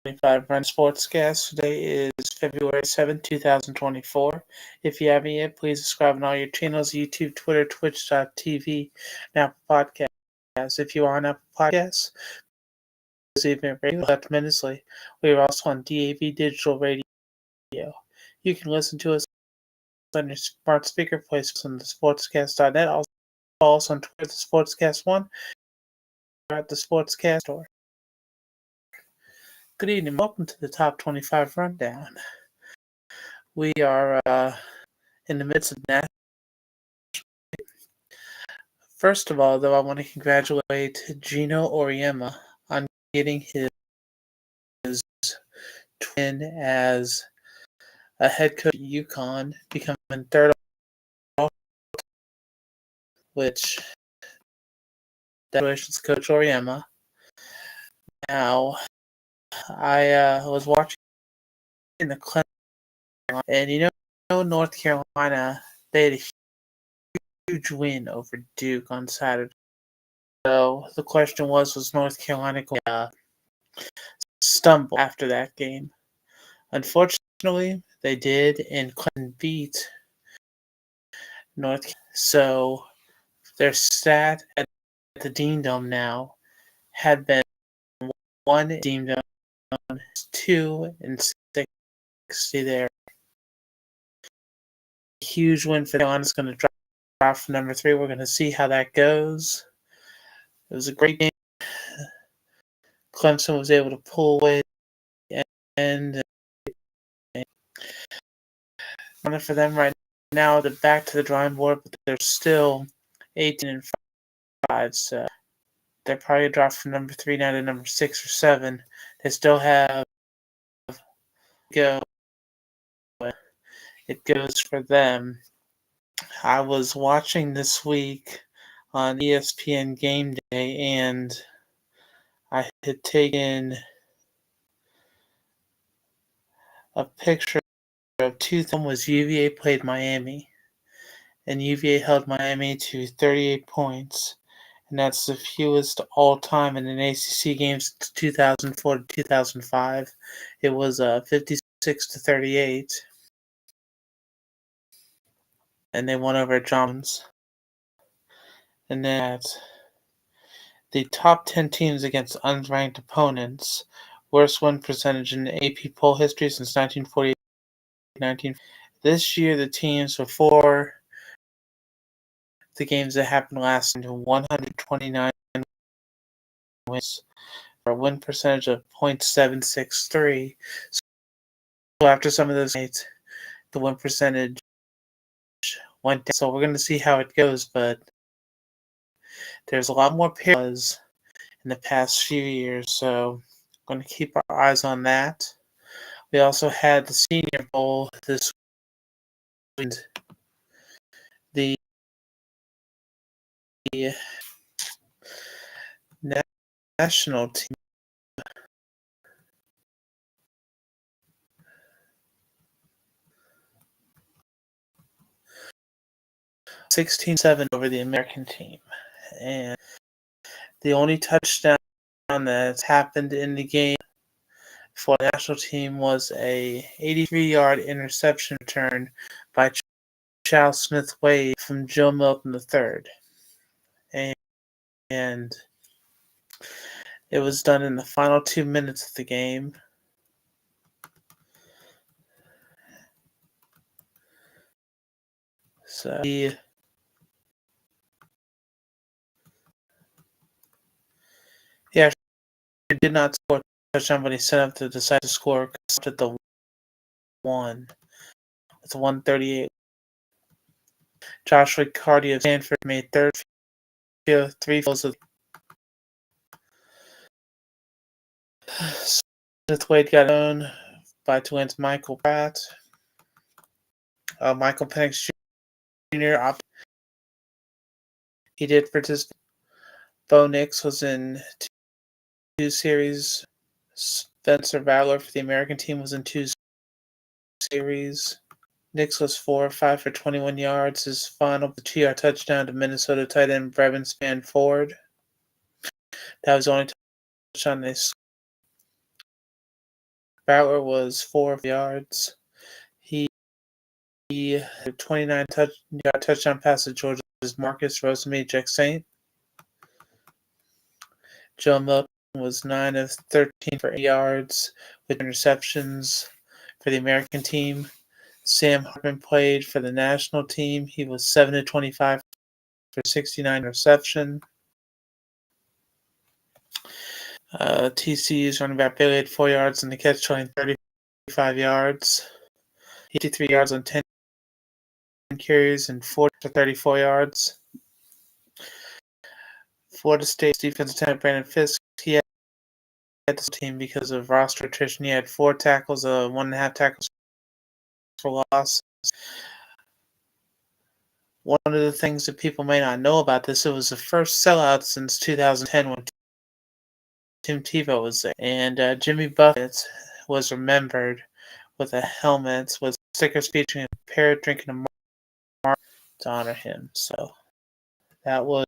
25 Run Sportscast. Today is February 7th, 2024. If you haven't yet, please subscribe on all your channels, YouTube, Twitter, Twitch.tv, and Apple Podcasts. If you are on Apple Podcasts, please leave me a rating tremendously. We are also on DAB Digital Radio. You can listen to us on your smart speaker placed on the sportscast.net. Also follow us on Twitter, the Sportscast1, or at the Sportscast store. Good evening. Welcome to the Top 25 Rundown. We are in the midst of national. First of all, though, I want to congratulate Gino Auriemma on getting his twin as a head coach at UConn, becoming third, which congratulations, Coach Auriemma. Now, I was watching the Clemson, and North Carolina, they had a huge win over Duke on Saturday. So the question was North Carolina going to stumble after that game? Unfortunately, they did, and Clemson beat North Carolina. So their stat at the Dean Dome now had been 1 Dean Dome, 2 and 60 there. A huge win for Carolina's going to drop from number 3. We're going to see how that goes. It was a great game. Clemson was able to pull away and for them right now, they're back to the drawing board, but they're still 18-5, so they're probably dropped from number 3 now to number 6 or 7. They still have go. It goes for them. I was watching this week on ESPN Game Day, and I had taken a picture of one was UVA played Miami, and UVA held Miami to 38 points, and that's the fewest all-time in an ACC game since 2004 to 2005. It was 56-38, and they won over Johns. And then the top 10 teams against unranked opponents, worst win percentage in AP poll history since 1948-19. This year, the teams before the games that happened last into 129 wins for a win percentage of .763. So after some of those games, the win percentage went down. So we're going to see how it goes, but there's a lot more parallels in the past few years, so I'm going to keep our eyes on that. We also had the Senior Bowl this week. The national team 16-7 over the American team, and the only touchdown that's happened in the game for the national team was a 83-yard interception return by Charles Smith-Wade from Joe Milton III. And it was done in the final 2 minutes of the game. So he actually did not score a touchdown, but he set up the decisive score at the 1 with 138. Josh Riccardi of Stanford made three fields of Smith-Wade got owned by Tulane's Michael Pratt. Michael Penix Jr. He did participate. Bo Nix was in 2 series. Spencer Valor for the American team was in 2 series. Nix was 4 or 5 for 21 yards. His final 2-yard touchdown to Minnesota tight end Brevin Spanford. That was the only touchdown they scored. Bauer was 4 yards. He had a 29-yard touchdown pass to Georgia's Marcus Rosemy-Jacksaint. Joe Milton was 9 of 13 for 8 yards with interceptions for the American team. Sam Hartman played for the national team. He was 7 of 25 for 69 reception. TCU's running back Bailey had 4 yards in the catch, totaling 35 yards. He had 3 yards on 10 carries and 4 for 34 yards. Florida State's defensive lieutenant Brandon Fisk, he had this team because of roster attrition. He had 4 tackles, 1.5 tackles for loss. One of the things that people may not know about this, it was the first sellout since 2010 when Tim Tebow was there. And Jimmy Buffett was remembered with a helmet with stickers featuring a parrot drinking a mark to honor him. So that was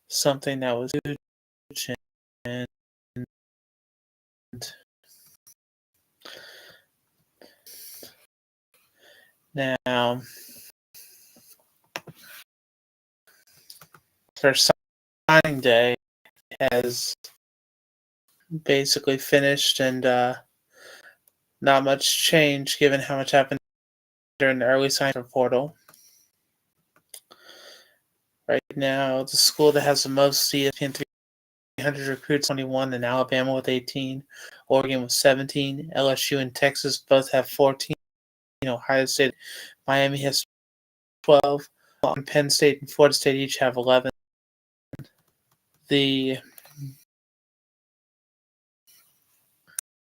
something that was huge. And now, for signing day has basically finished, and not much change given how much happened during the early signing portal. Right now, the school that has the most ESPN 300 recruits 21, and Alabama with 18, Oregon with 17, LSU and Texas both have 14. Ohio State, Miami has 12, and Penn State and Florida State each have 11. The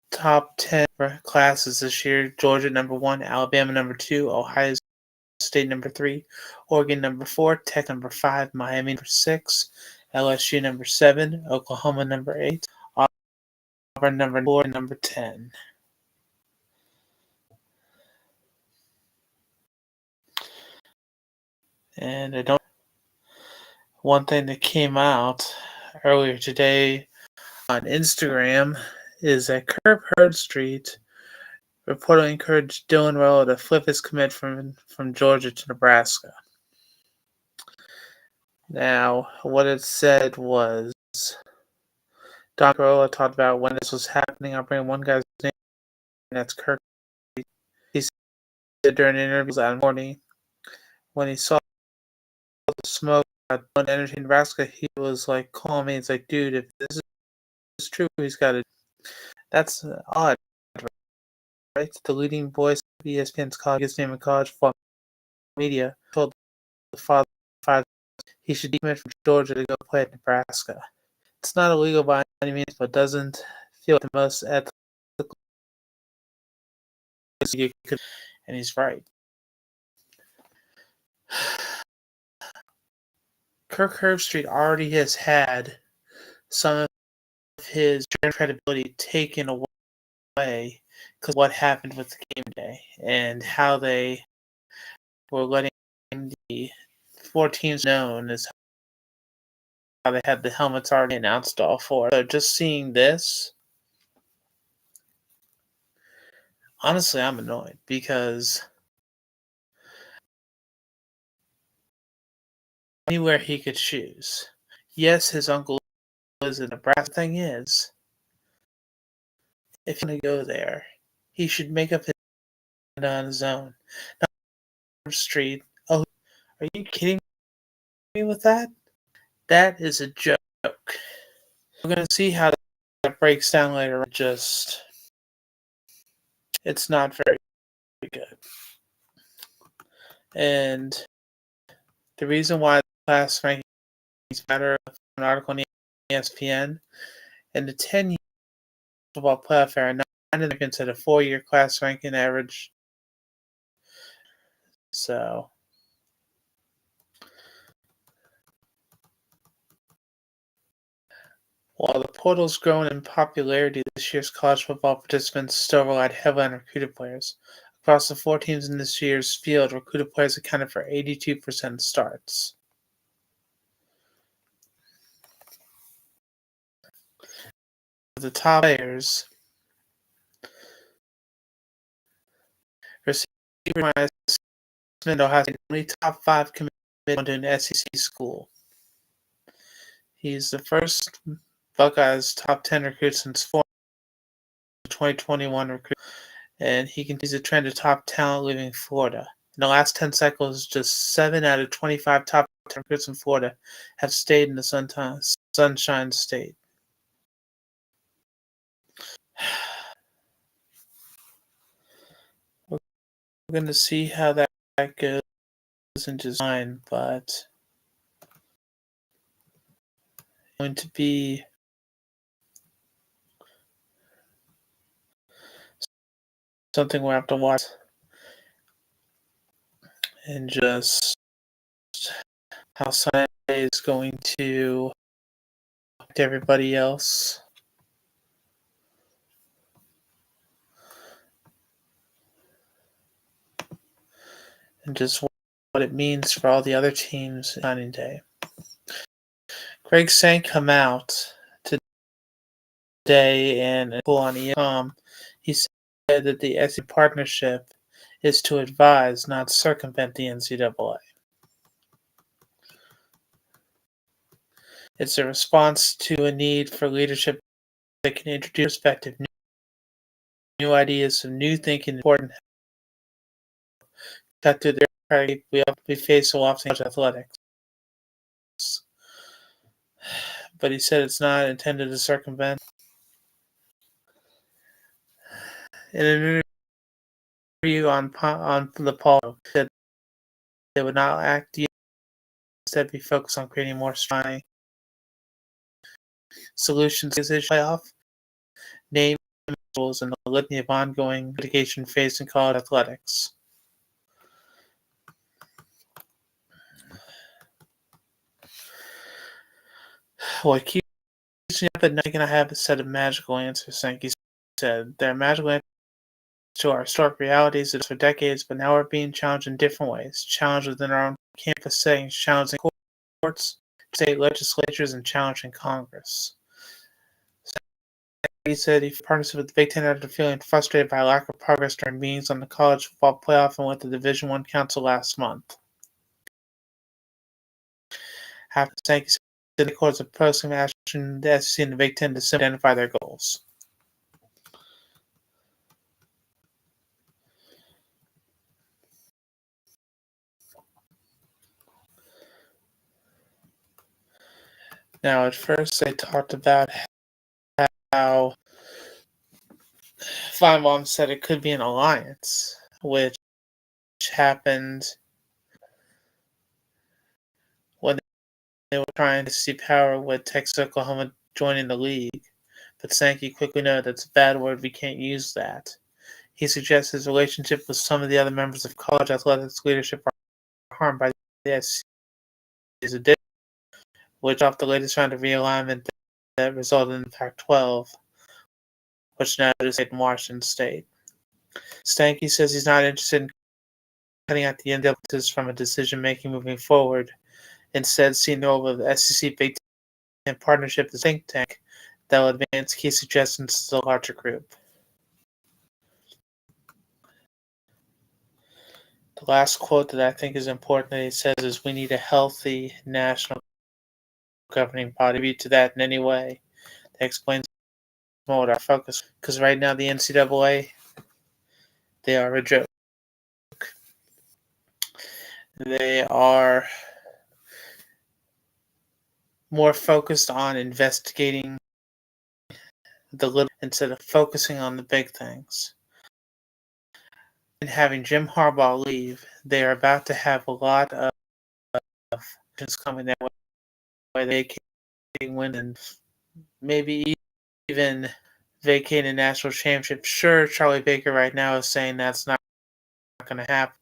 top 10 classes this year: Georgia number 1, Alabama number 2, Ohio State number 3, Oregon number 4, Tech number 5, Miami number 6, LSU number 7, Oklahoma number 8, Auburn number 4, and number 10. And one thing that came out earlier today on Instagram is that Kirk Herbstreit reportedly encouraged Dylan Rowell to flip his commit from Georgia to Nebraska. Now, what it said was, Don Grola talked about when this was happening. I'll bring one guy's name, and that's Kirk. He said during interviews that morning, when he saw the smoke at Energy Nebraska, he was like calling me. It's like, dude, if this is true, he's got to. That's odd, right? The leading voice of ESPN's college name in college football media told the father he should decommit from Georgia to go play at Nebraska. It's not illegal by any means, but doesn't feel like the most ethical you could. And he's right. Kirk Herbstreit already has had some of his credibility taken away because of what happened with the game day and how they were letting the 4 teams known as how they had the helmets already announced all 4. So just seeing this, honestly, I'm annoyed because anywhere he could choose. Yes, his uncle is in Nebraska. The thing is, if he's going to go there, he should make up his mind on his own. Not Street. Oh, are you kidding me with that? That is a joke. We're going to see how that breaks down later. It's not very good. And the reason why the class rankings matter, an article on ESPN, and the 10-year football playoff era, 9 Americans had a 4-year class ranking average. So, while the portal's grown in popularity, this year's college football participants still relied heavily on recruited players. Across the 4 teams in this year's field, recruited players accounted for 82% of starts. The top players Receiver Ohio State, only top 5 committed to an SEC school. He's the first Buckeyes top 10 recruit since 2021 recruit, and he continues a trend of top talent leaving Florida. In the last 10 cycles, just 7 out of 25 top 10 recruits in Florida have stayed in the Sunshine State. We're going to see how that goes in design, but going to be something we'll have to watch and just how Sunday is going to affect everybody else. And just what it means for all the other teams signing day. Greg Sankey come out today and on ESPN. He said that the SEC partnership is to advise, not circumvent the NCAA. It's a response to a need for leadership that can introduce perspective, new ideas, some new thinking, important. Cut through the we face so often in athletics. But he said it's not intended to circumvent. In an interview on the Paul, said they would not act instead be focused on creating more strong solutions to this playoff, name rules, and the litany of ongoing litigation faced in college athletics. What keeps me up at night, I have a set of magical answers, Sankey said. There are magical answers to our historic realities that for decades, but now we're being challenged in different ways. Challenged within our own campus settings, challenging courts, state legislatures, and challenging Congress. He said he partnered with the Big Ten after feeling frustrated by lack of progress during meetings on the college football playoff and with the Division I Council last month. After Sankey said the courts of posting action, the SEC and the Big Ten to simply identify their goals. Now, at first, they talked about how Feinbaum said it could be an alliance, which happened when they were trying to see power with Texas Oklahoma joining the league. But Sankey quickly noted that's a bad word, we can't use that. He suggests his relationship with some of the other members of college athletics leadership are harmed by the SEC's addition, which off the latest round of realignment that resulted in the Pac-12, which now is in Washington State. Sankey says he's not interested in cutting out the independence from a decision-making moving forward, instead seeing the role of the SEC Big Ten partnership as a think tank that will advance key suggestions to the larger group. The last quote that I think is important that he says is, we need a healthy national governing body. To that in any way that explains more what our focus, because right now the NCAA, they are a joke. They are more focused on investigating the little instead of focusing on the big things. And having Jim Harbaugh leave, they are about to have a lot of things coming their way. They can win and maybe even vacate a national championship. Sure, Charlie Baker right now is saying that's not going to happen.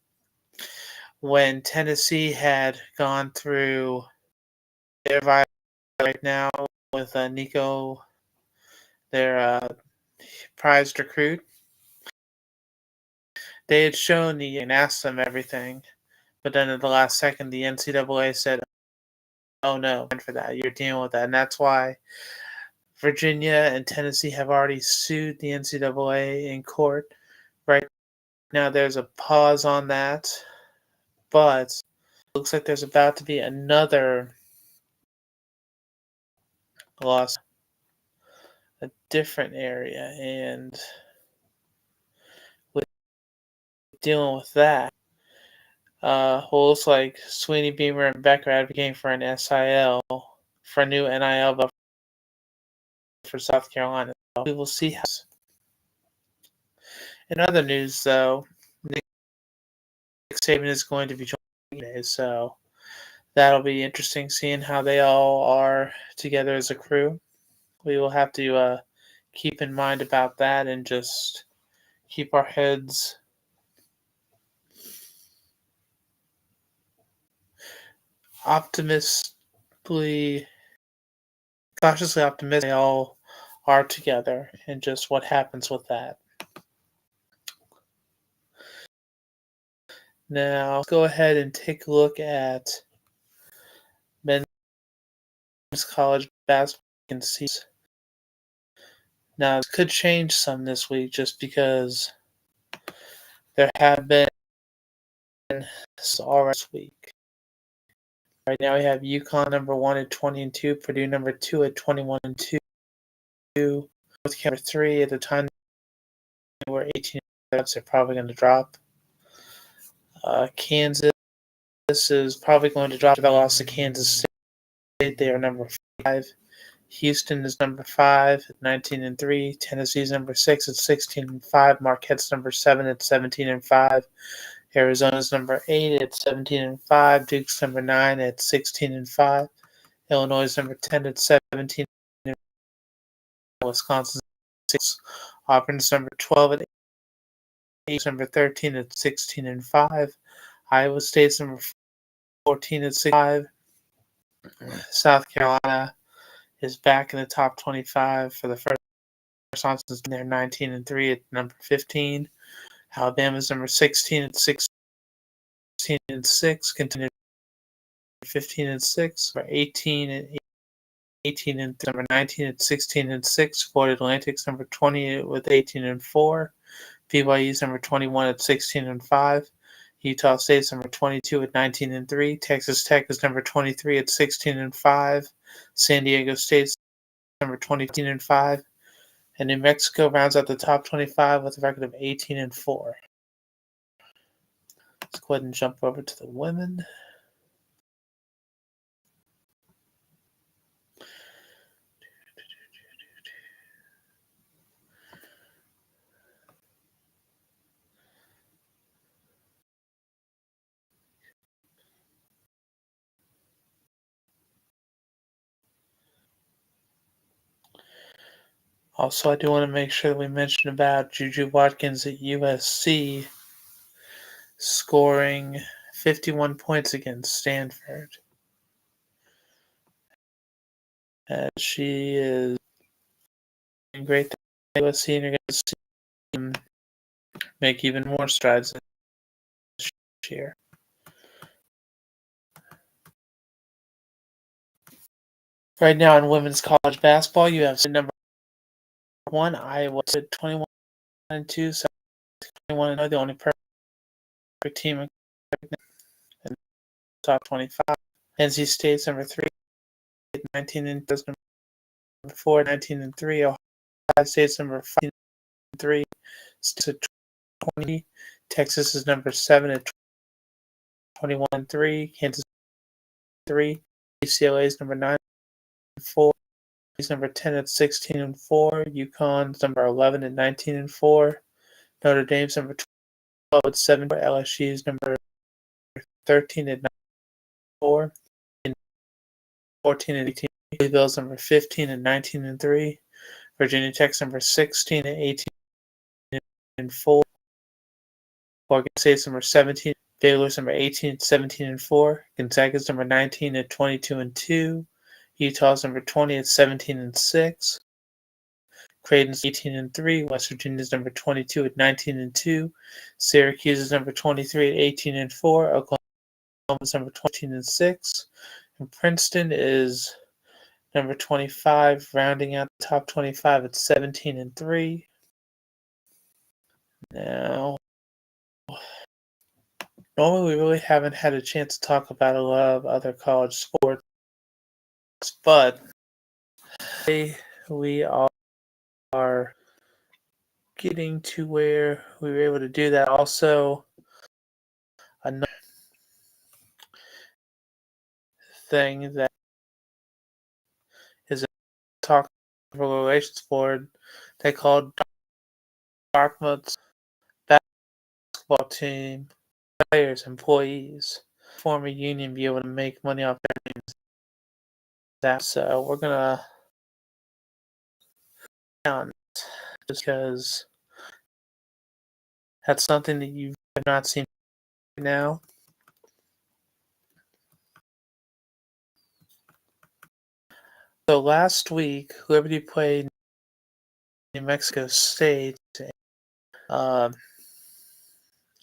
When Tennessee had gone through their violence right now with Nico, their prized recruit, they had shown and asked them everything, but then at the last second, the NCAA said, "Oh no, for that, you're dealing with that," and that's why Virginia and Tennessee have already sued the NCAA in court right Now there's a pause on that, but it looks like there's about to be another loss, a different area, and with dealing with that, well, looks like Sweeney, Beamer, and Becker advocating for an SIL, for a new NIL bill for South Carolina. So we will see how. In other news, though, Nick Saban is going to be joining today, so that'll be interesting seeing how they all are together as a crew. We will have to keep in mind about that and just keep our heads cautiously optimistic they all are together and just what happens with that. Now, let's go ahead and take a look at men's college basketball and see. Now, this could change some this week just because there have been already this week. Right now, we have UConn number 1 at 20-2, Purdue number 2 at 21-2, North Carolina number 3 at the time we're 18. They're probably going to drop. Kansas is probably going to drop. They lost to Kansas State. They are number 5. Houston is number 5 at 19-3. Tennessee's number 6 at 16-5. Marquette's number 7 at 17-5. Arizona's number 8 at 17-5. Duke's number 9 at 16-5. Illinois' number 10 at 17. Wisconsin's 6. Auburn's number 12 at 8. Number 13 at 16-5. Iowa State's number 14 at 6-5. South Carolina is back in the top 25 for the first time since they're 19-3 at number 15. Alabama's number 16 at 16-6, continued 15-6. Number 18 at 18 and number 19 at 16-6. Florida Atlantic's number 20 with 18-4. BYU's number 21 at 16-5. Utah State's number 22 at 19-3. Texas Tech is number 23 at 16-5. San Diego State's number 20-5. And New Mexico rounds out the top 25 with a record of 18-4. Let's go ahead and jump over to the women. Also, I do want to make sure that we mention about Juju Watkins at USC scoring 51 points against Stanford. She is doing great at USC, and you're going to see him make even more strides this year. Right now in women's college basketball, you have number 1, Iowa at 21-2, South 21-0, the only perfect team in the top 25. NC State's number 3 at 19-2, number 4 19-3. Ohio State's number 5-3, State's at 20. Texas is number 7 at 21-3. Kansas 3. UCLA is number 9-4. He's number 10 at 16-4. UConn's number 11 at 19-4. Notre Dame's number 12 at 7. LSU's number 13 at 9-4. And 14 at 18. Louisville's number 15 at 19-3. Virginia Tech's number 16 at 18-4. Oregon State's number 17. Baylor's number 18 at 17-4. Gonzaga's number 19 at 22-2. Utah's number 20 at 17-6. Creighton's 18-3. West Virginia's number 22 at 19-2. Syracuse's number 23 at 18-4. Oklahoma's number 18-6. And Princeton is number 25, rounding out the top 25 at 17-3. Now, normally we really haven't had a chance to talk about a lot of other college sports, but today we are getting to where we were able to do that. Also, another thing that is a talk relations board, they call Dartmouth's basketball team players, employees, form a union, be able to make money off their names. So we're gonna down just because that's something that you have not seen now. So last week, Liberty played New Mexico State. Um,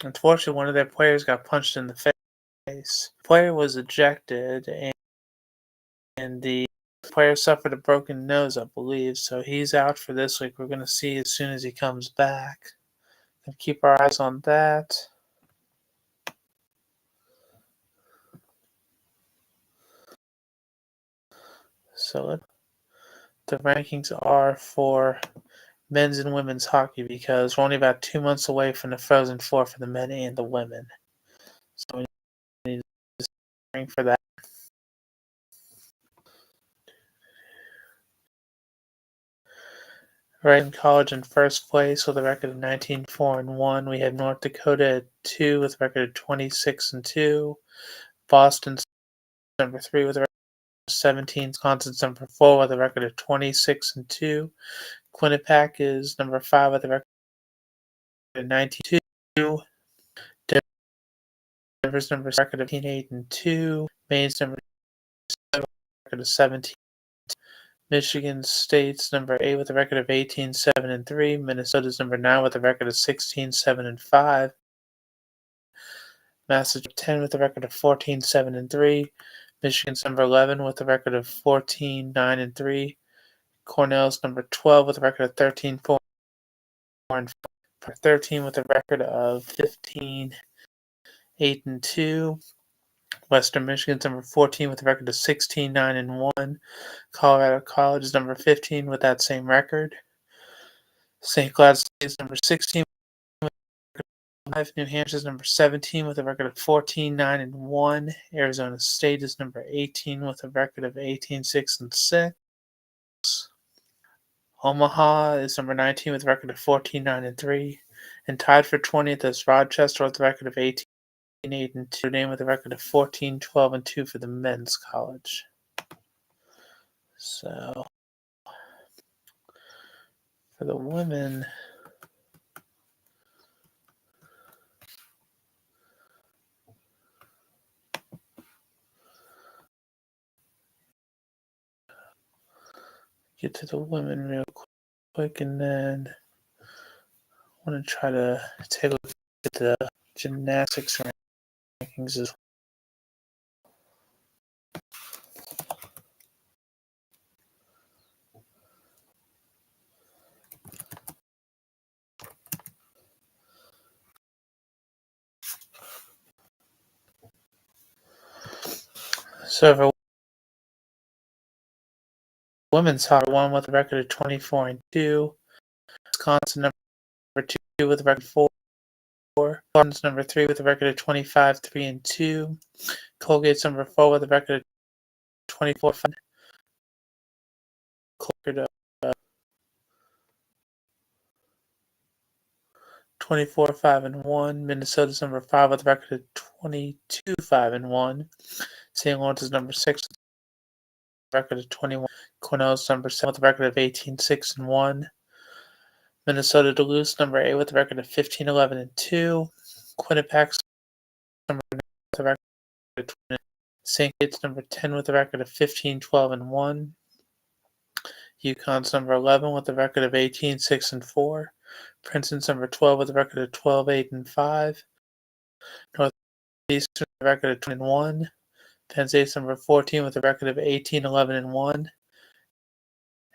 Unfortunately, one of their players got punched in the face. The player was ejected, and the player suffered a broken nose, I believe. So he's out for this week. We're going to see as soon as he comes back. And keep our eyes on that. So the rankings are for men's and women's hockey because we're only about 2 months away from the Frozen Four for the men and the women. So we need to rank for that. Right in college in first place with a record of 19-4-1. We have North Dakota at 2 with a record of 26-2. Boston's number 3 with a record of 17. Wisconsin's number 4 with a record of 26-2. Quinnipiac is number 5 with a record of 19-2. Denver's number 6 record of 18-8-2. Maine's number 7 record of 17. Michigan State's number 8 with a record of 18-7-3. Minnesota's number 9 with a record of 16-7-5. Massachusetts 10 with a record of 14-7-3. Michigan's number 11 with a record of 14-9-3. Cornell's number 12 with a record of 13-4-4. 13 with a record of 15-8-2. Western Michigan's number 14 with a record of 16-9-1. Colorado College is number 15 with that same record. St. Cloud State is number 16 with a record of 5. New Hampshire's number 17 with a record of 14-9-1. Arizona State is number 18 with a record of 18-6-6. Omaha is number 19 with a record of 14-9-3. And tied for 20th is Rochester with a record of 18-8-2. Name with a record of 14-12-2 for the men's college. So for the women, get to the women real quick, and then I want to try to take a look at the gymnastics rankings as well. So for women's hockey, 1 with a record of 24-2. Wisconsin number 2 with a record of 4. Barnes number 3 with a record of 25-3-2. Colgate's number 4 with a record of 24-5. Colgate 24-5-1. Minnesota's number 5 with a record of 22-5-1. St. Lawrence is number 6 with a record of 21. Cornell's number 7 with a record of 18-6-1. Minnesota Duluth number 8 with a record of 15-11-2. Quinnipiac's number 9 with a record of 20. St. Kitts number 10 with a record of 15-12-1. UConn's number 11 with a record of 18-6-4. Princeton's number 12 with a record of 12-8-5. Northeastern with a record of 20-1. Penn State's number 14 with a record of 18-11-1.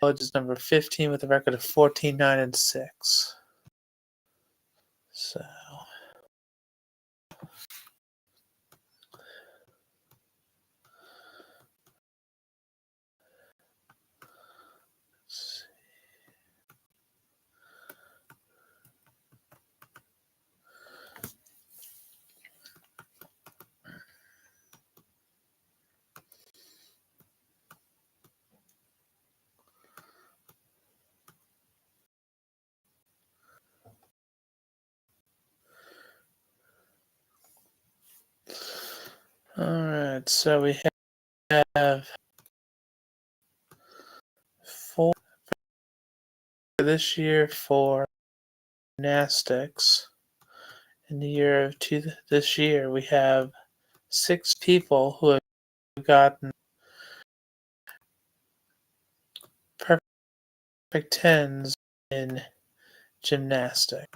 College is number 15 with a record of 14-9-6. So Alright, so we have 4 for this year for gymnastics. In the year of this year, we have 6 people who have gotten perfect 10s in gymnastics.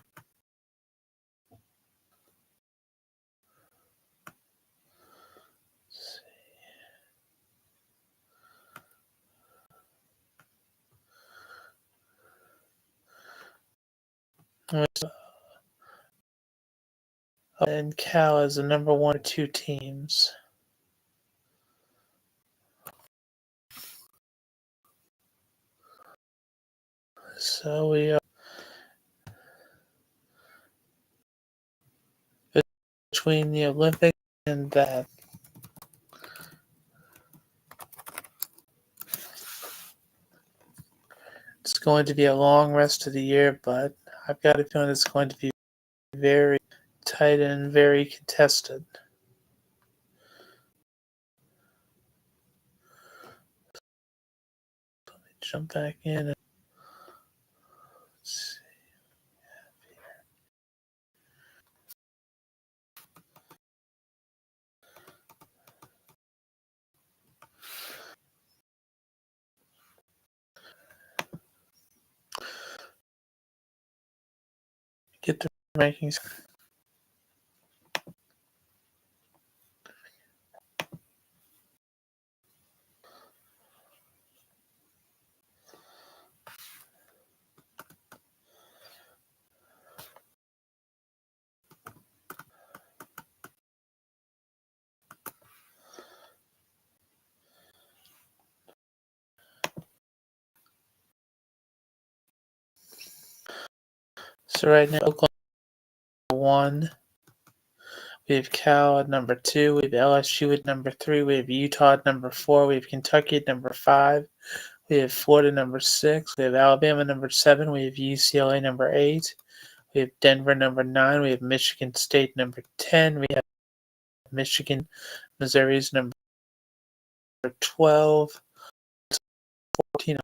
And Cal is the number 1 or 2 teams. So we are between the Olympics and that. It's going to be a long rest of the year, but I've got a feeling it's going to be very tight and very contested. Let me jump back in and let's see. Get the rankings. So right now, Oklahoma 1. We have Cal at number 2. We have LSU at number 3. We have Utah at number 4. We have Kentucky at number 5. We have Florida number 6. We have Alabama number 7. We have UCLA number 8. We have Denver number 9. We have Michigan State number 10. We have Michigan, Missouri's number 12. 14.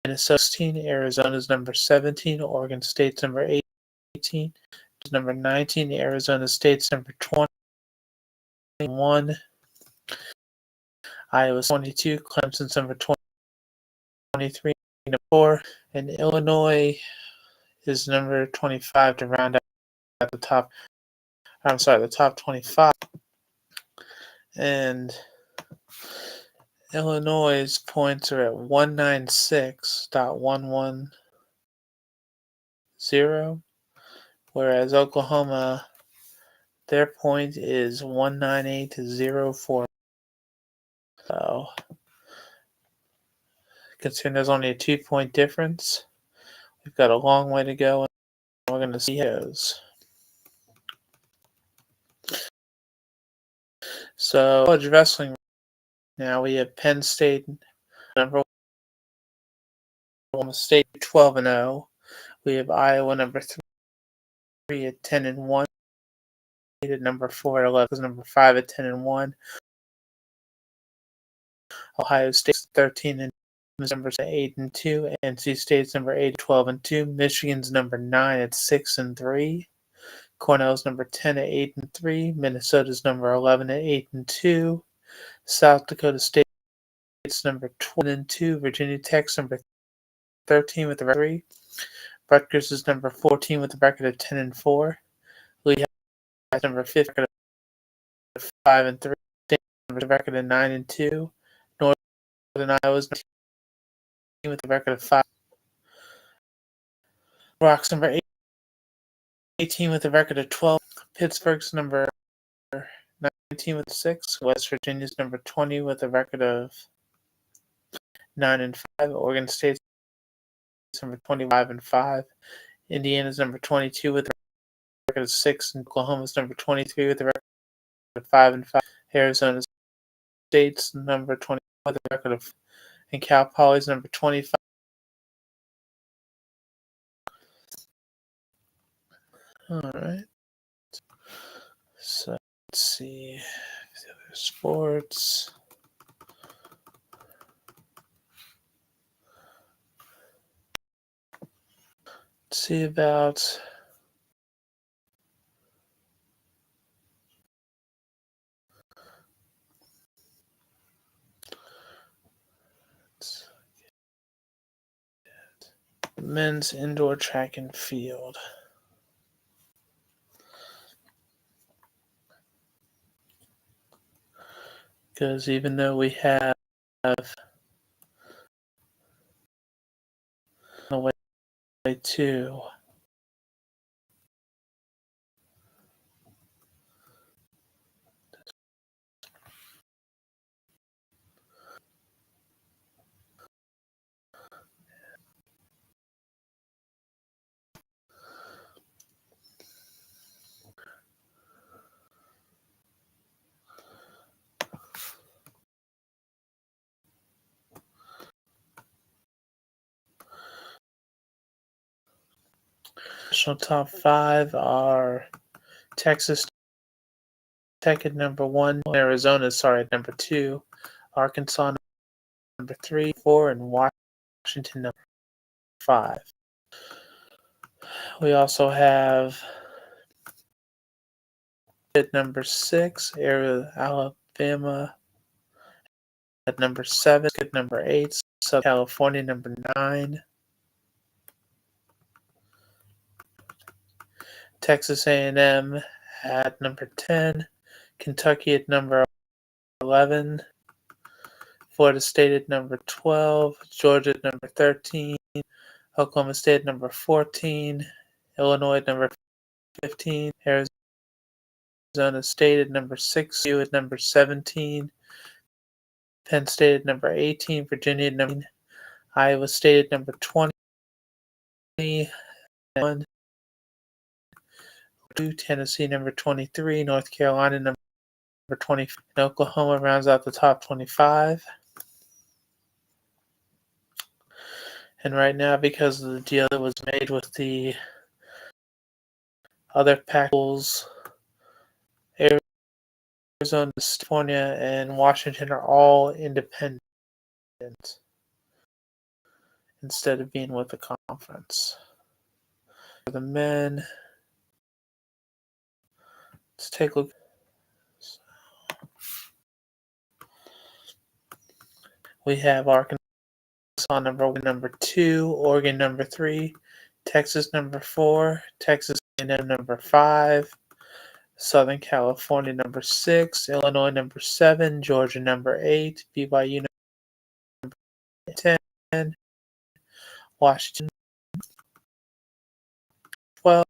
Minnesota 16. Arizona's number 17. Oregon State's number 18. Number 19. Arizona State's number 21. Iowa's 22. Clemson's number 23. 4. And Illinois is number 25 to round out the top. I'm sorry, the top 25. And Illinois' points are at 196.110, whereas Oklahoma, their point is 198.04. So, considering there's only a 2-point difference, we've got a long way to go, and we're going to see how it goes. So, college wrestling. Now we have Penn State number 1, State 12-0. We have Iowa number 3 at 10-1. At number 4 at 11. Number 5 at 10-1. Ohio State's 13-2. Missouri's 8-2. NC State's number 8 at 12-2. Michigan's number 9 at 6-3. Cornell's number 10 at 8-3. Minnesota's number 11 at 8-2. South Dakota State's number 12-2. Virginia Tech's number 13 with a record of 3. Rutgers is number 14 with a record of 10-4. Lehigh number 15 with a record of 5-3. State number record of 9-2. Northern Iowa's with a record of 5. Rock's number 18 with a record of 12. Pittsburgh's number 19 with 6. West Virginia's number 20 with a record of 9-5. Oregon State's number 25-5. Indiana's number 22 with a record of 6. And Oklahoma's number 23 with a record of 5-5. Arizona State's number 20 with a record of, and Cal Poly's number 25. All right. So Let's see. Sports. Let's see about men's indoor track and field. Because even though we have a way to national top 5 are Texas Tech at number 1, Arizona, at number 2, Arkansas number 3, 4, and Washington number 5. We also have at number 6, Alabama at number 7, at number 8, Southern California number 9, Texas A&M at number 10, Kentucky at number 11, Florida State at number 12, Georgia at number 13, Oklahoma State at number 14, Illinois at number 15, Arizona State at number 6, U at number 17, Penn State at number 18, Virginia at number 19, Iowa State at number 20, 1, Tennessee number 23, North Carolina number 20, and Oklahoma rounds out the top 25. And right now, because of the deal that was made with the other Pac schools, Arizona, California, and Washington are all independent instead of being with the conference. For the men, let's take a look. We have Arkansas number 2, Oregon number 3, Texas number 4, Texas A&M number 5, Southern California number 6, Illinois number 7, Georgia number 8, BYU number 10, Washington 12,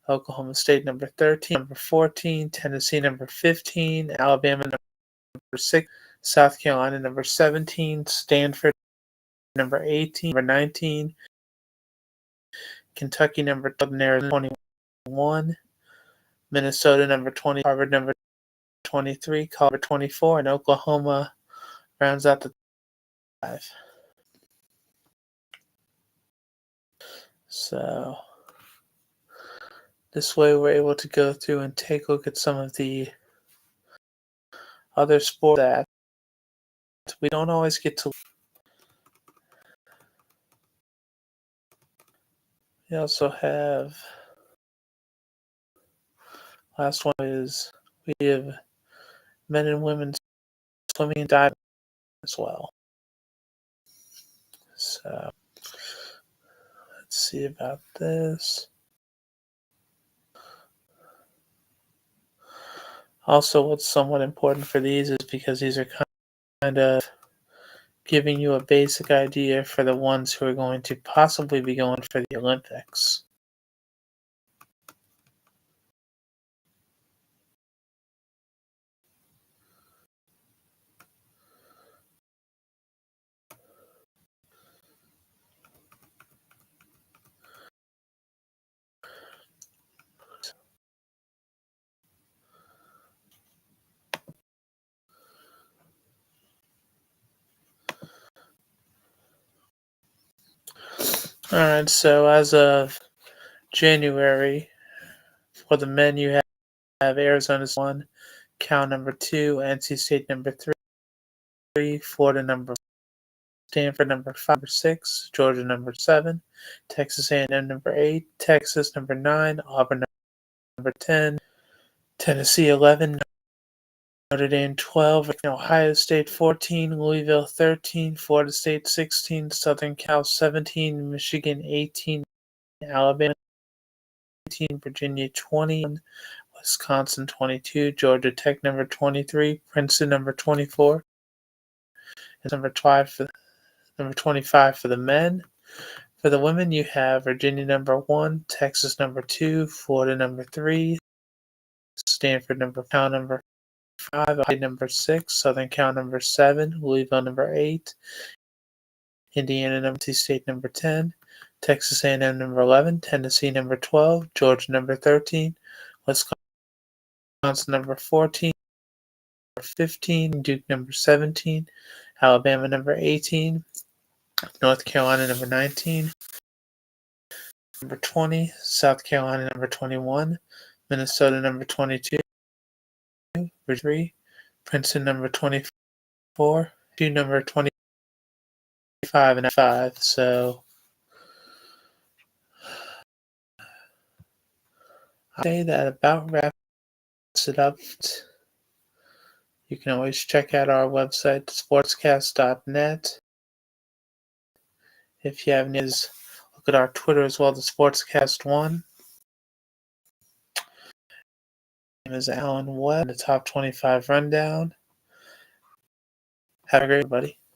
Oklahoma State number 13, number 14, Tennessee number 15, Alabama number 6, South Carolina number 17, Stanford number 18, number 19, Kentucky number 12, Arizona 21, Minnesota number 20, Harvard number 23, Colorado 24, and Oklahoma rounds out the 5. So this way we're able to go through and take a look at some of the other sports that we don't always get to. We also have, last one is, we have men and women swimming and diving as well. So let's see about this. Also, what's somewhat important for these is because these are kind of giving you a basic idea for the ones who are going to possibly be going for the Olympics. Alright, so as of January, for the men you have Arizona's 1, Cal number 2, NC State number 3, Florida number 4, Stanford number 5 or 6, Georgia number 7, Texas A&M number 8, Texas number 9, Auburn number 10, Tennessee 11, Notre Dame 12, Ohio State 14, Louisville 13, Florida State 16, Southern Cal 17, Michigan 18, Alabama 18, Virginia 20, Wisconsin 22, Georgia Tech number 23, Princeton number 24, and number 25 for the men. For the women, you have Virginia number 1, Texas number 2, Florida number 3, Stanford number 5, Ohio number 6, Southern Cal number 7, Louisville number 8, Indiana number 2, State number 10, Texas A&M number 11, Tennessee number 12, Georgia number 13, Wisconsin number 14, 15, Duke number 17, Alabama number 18, North Carolina number 19, number 20, South Carolina number 21, Minnesota number 22, Virginia 3, Princeton number 24, number 25 and 5. So I'd say that about wraps it up. You can always check out our website, sportscast.net. If you have any, look at our Twitter as well, the Sportscast1. My name is Alan Webb, the Top 25 Rundown. Have a great day, buddy.